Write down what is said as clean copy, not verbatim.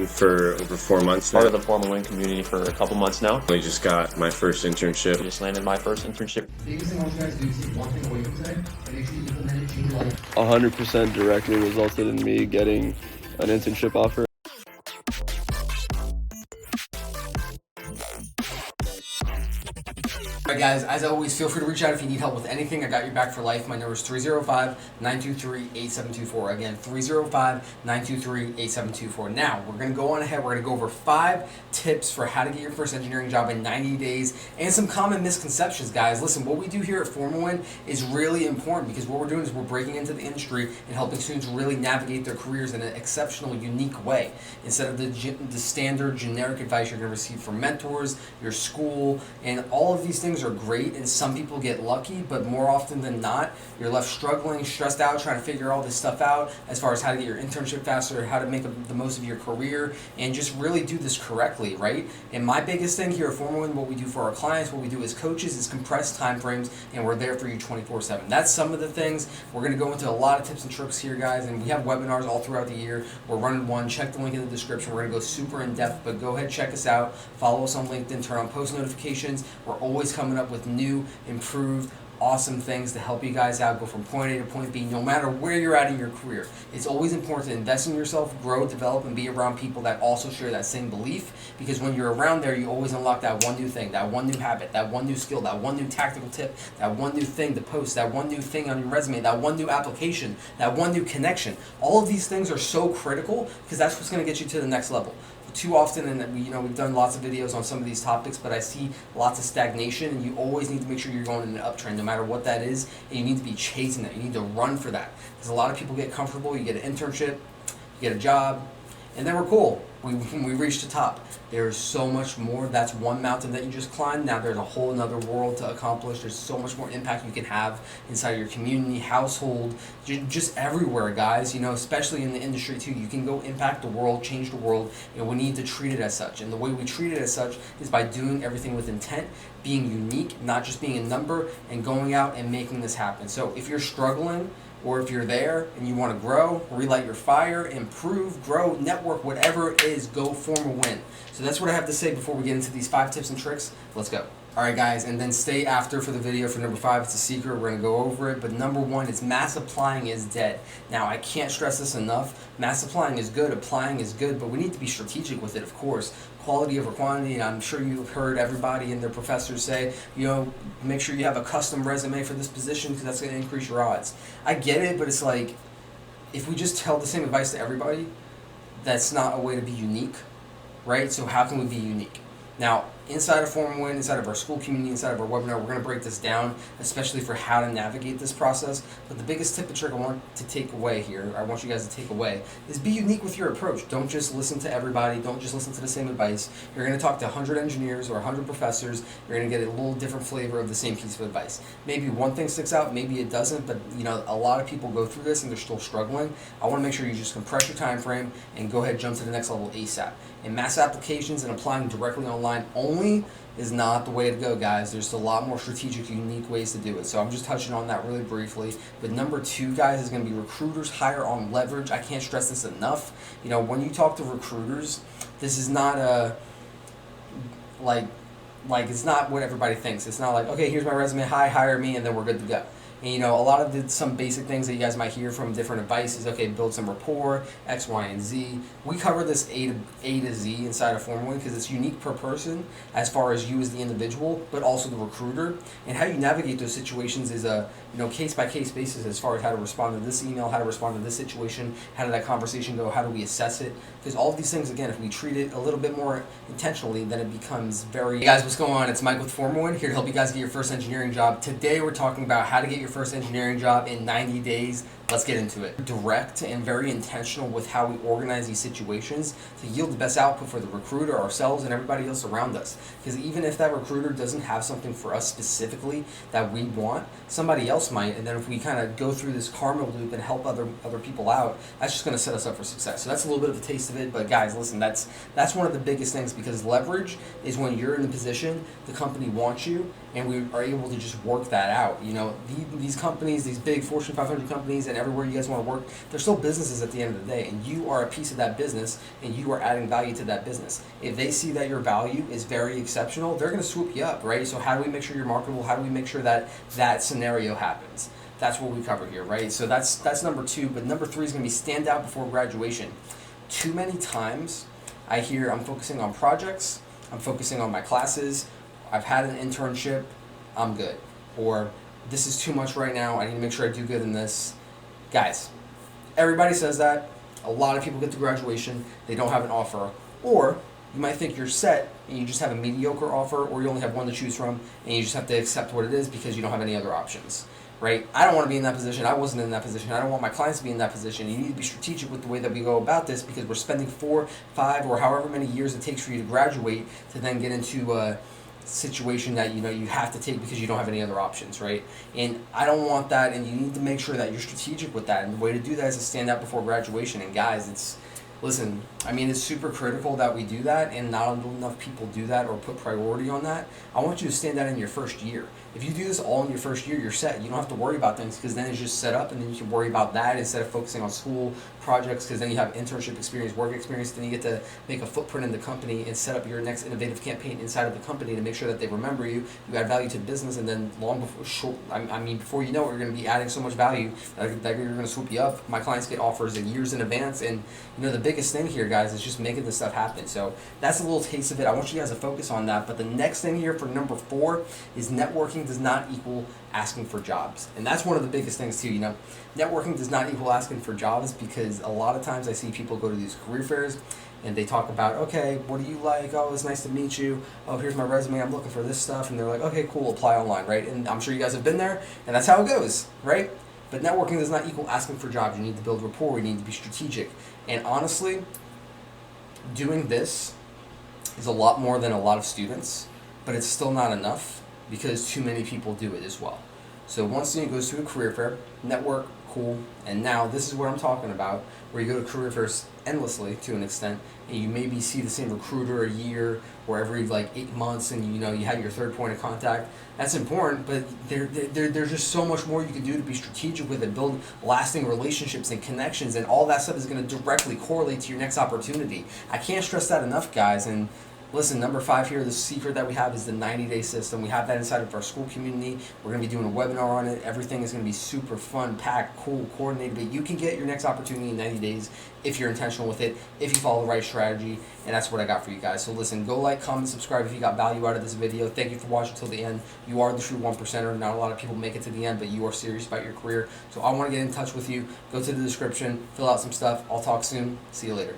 FormAWin for over 4 months now. Part of the FormAWin community for a couple months now. I just got my first internship. I just landed my first internship. Biggest thing I want you guys to do is take one thing away from today and make sure you implement it, change your life. 100% directly resulted in me getting an internship offer. Alright guys, as always, feel free to reach out if you need help with anything. I got your back for life. My number is 305-923-8724. Again, 305-923-8724. Now, we're going to go on ahead. We're going to go over 5 tips for how to get your first engineering job in 90 days and some common misconceptions, guys. Listen, what we do here at FormAWin is really important because what we're doing is we're breaking into the industry and helping students really navigate their careers in an exceptional, unique way. Instead of the standard generic advice you're going to receive from mentors, your school, and all of these things are great, and some people get lucky, but more often than not, you're left struggling, stressed out, trying to figure all this stuff out as far as how to get your internship faster, how to make the most of your career, and just really do this correctly, right? And my biggest thing here at FormAWin, what we do for our clients, what we do as coaches, is compress time frames, and we're there for you 24/7. That's some of the things. We're going to go into a lot of tips and tricks here, guys, and we have webinars all throughout the year. We're running one. Check the link in the description. We're going to go super in depth, but go ahead, check us out. Follow us on LinkedIn. Turn on post notifications. We're always coming up with new, improved, awesome things to help you guys out, go from point A to point B, no matter where you're at in your career. It's always important to invest in yourself, grow, develop, and be around people that also share that same belief, because when you're around there, you always unlock that one new thing, that one new habit, that one new skill, that one new tactical tip, that one new thing to post, that one new thing on your resume, that one new application, that one new connection. All of these things are so critical because that's what's going to get you to the next level. Too often, and we've done lots of videos on some of these topics, but I see lots of stagnation, and you always need to make sure you're going in an uptrend, no matter what that is, and you need to be chasing that. You need to run for that, because a lot of people get comfortable. You get an internship, you get a job, and then we're cool. We reach the top. There's so much more. That's one mountain that you just climbed. Now there's a whole another world to accomplish. There's so much more impact you can have inside your community, household, just everywhere, guys. Especially in the industry too. You can go impact the world, change the world, and we need to treat it as such. And the way we treat it as such is by doing everything with intent, being unique, not just being a number, and going out and making this happen. So if you're struggling, or if you're there and you want to grow, relight your fire, improve, grow, network, whatever it is, go FormAWin. So that's what I have to say before we get into these 5 tips and tricks. Let's go. Alright guys, and then stay after for the video for number 5. It's a secret, we're going to go over it. But number 1 is mass applying is dead. Now, I can't stress this enough. Mass applying is good, applying is good, but we need to be strategic with it, of course. Quality over quantity, and I'm sure you've heard everybody and their professors say, make sure you have a custom resume for this position because that's going to increase your odds. I get it, but it's like, if we just tell the same advice to everybody, that's not a way to be unique, right? So how can we be unique? Now, inside of FormAWin, inside of our school community, inside of our webinar, we're going to break this down, especially for how to navigate this process. But the biggest tip and trick I want to take away here, I want you guys to take away, is be unique with your approach. Don't just listen to everybody. Don't just listen to the same advice. You're going to talk to 100 engineers or 100 professors. You're going to get a little different flavor of the same piece of advice. Maybe one thing sticks out, maybe it doesn't, but a lot of people go through this and they're still struggling. I want to make sure you just compress your time frame and go ahead and jump to the next level ASAP. And mass applications and applying directly online only is not the way to go, guys. There's a lot more strategic, unique ways to do it. So I'm just touching on that really briefly. But number 2, guys, is going to be recruiters hire on leverage. I can't stress this enough. When you talk to recruiters, this is not a like it's not what everybody thinks. It's not like, okay, here's my resume, hi, hire me, and then we're good to go. And a lot of some basic things that you guys might hear from different advice is, okay, build some rapport, X, Y, and Z. We cover this A to Z inside of FormAWin because it's unique per person as far as you as the individual, but also the recruiter. And how you navigate those situations is a case-by-case basis as far as how to respond to this email, how to respond to this situation, how did that conversation go, how do we assess it. Because all of these things, again, if we treat it a little bit more intentionally, then it becomes very... Hey guys, what's going on? It's Mike with FormAWin, here to help you guys get your first engineering job. Today we're talking about how to get your first engineering job in 90 days. Let's get into it. Direct and very intentional with how we organize these situations to yield the best output for the recruiter, ourselves, and everybody else around us. Because even if that recruiter doesn't have something for us specifically that we want, somebody else might, and then if we kind of go through this karma loop and help other people out, that's just going to set us up for success. So that's a little bit of a taste of it, but guys, listen, that's one of the biggest things, because leverage is when you're in the position the company wants you, and we are able to just work that out. These companies, these big Fortune 500 companies, and everywhere you guys want to work, they're still businesses at the end of the day, and you are a piece of that business, and you are adding value to that business. If they see that your value is very exceptional, they're going to swoop you up, right? So how do we make sure you're marketable? How do we make sure that that scenario happens? That's what we cover here, right? So that's number 2, but number 3 is going to be stand out before graduation. Too many times I hear I'm focusing on projects, I'm focusing on my classes, I've had an internship, I'm good. Or this is too much right now, I need to make sure I do good in this. Guys, everybody says that. A lot of people get to graduation, they don't have an offer. Or you might think you're set and you just have a mediocre offer, or you only have one to choose from and you just have to accept what it is because you don't have any other options. Right? I don't want to be in that position. I wasn't in that position. I don't want my clients to be in that position. You need to be strategic with the way that we go about this, because we're spending 4, 5, or however many years it takes for you to graduate to then get into a situation that you have to take because you don't have any other options, right? And I don't want that, and you need to make sure that you're strategic with that. And the way to do that is to stand out before graduation. And guys, listen, it's super critical that we do that, and not enough people do that or put priority on that. I want you to stand out in your first year. If you do this all in your first year, you're set. You don't have to worry about things, because then it's just set up, and then you can worry about that instead of focusing on school projects, because then you have internship experience, work experience, then you get to make a footprint in the company and set up your next innovative campaign inside of the company to make sure that they remember you, you add value to the business, and then before you know it, you're going to be adding so much value that you're going to swoop you up. My clients get offers in years in advance, and the biggest thing here, guys, is just making this stuff happen. So that's a little taste of it. I want you guys to focus on that. But the next thing here for number 4 is networking does not equal asking for jobs. And that's one of the biggest things too. Networking does not equal asking for jobs, because a lot of times I see people go to these career fairs and they talk about, okay, what do you like? Oh, it's nice to meet you. Oh, here's my resume. I'm looking for this stuff. And they're like, okay, cool, apply online, right? And I'm sure you guys have been there, and that's how it goes, right? But networking does not equal asking for jobs. You need to build rapport. You need to be strategic. And honestly, doing this is a lot more than a lot of students, but it's still not enough, because too many people do it as well. So one student goes to a career fair, network, cool, and now this is what I'm talking about, where you go to career fairs endlessly to an extent, and you maybe see the same recruiter a year or every 8 months, and you have your third point of contact. That's important, but there's just so much more you can do to be strategic with it, build lasting relationships and connections, and all that stuff is going to directly correlate to your next opportunity. I can't stress that enough, guys. And listen, number 5 here, the secret that we have is the 90-day system. We have that inside of our school community. We're going to be doing a webinar on it. Everything is going to be super fun, packed, cool, coordinated. But you can get your next opportunity in 90 days if you're intentional with it, if you follow the right strategy. And that's what I got for you guys. So listen, go like, comment, subscribe if you got value out of this video. Thank you for watching till the end. You are the true 1%er. Not a lot of people make it to the end, but you are serious about your career. So I want to get in touch with you. Go to the description, fill out some stuff. I'll talk soon. See you later.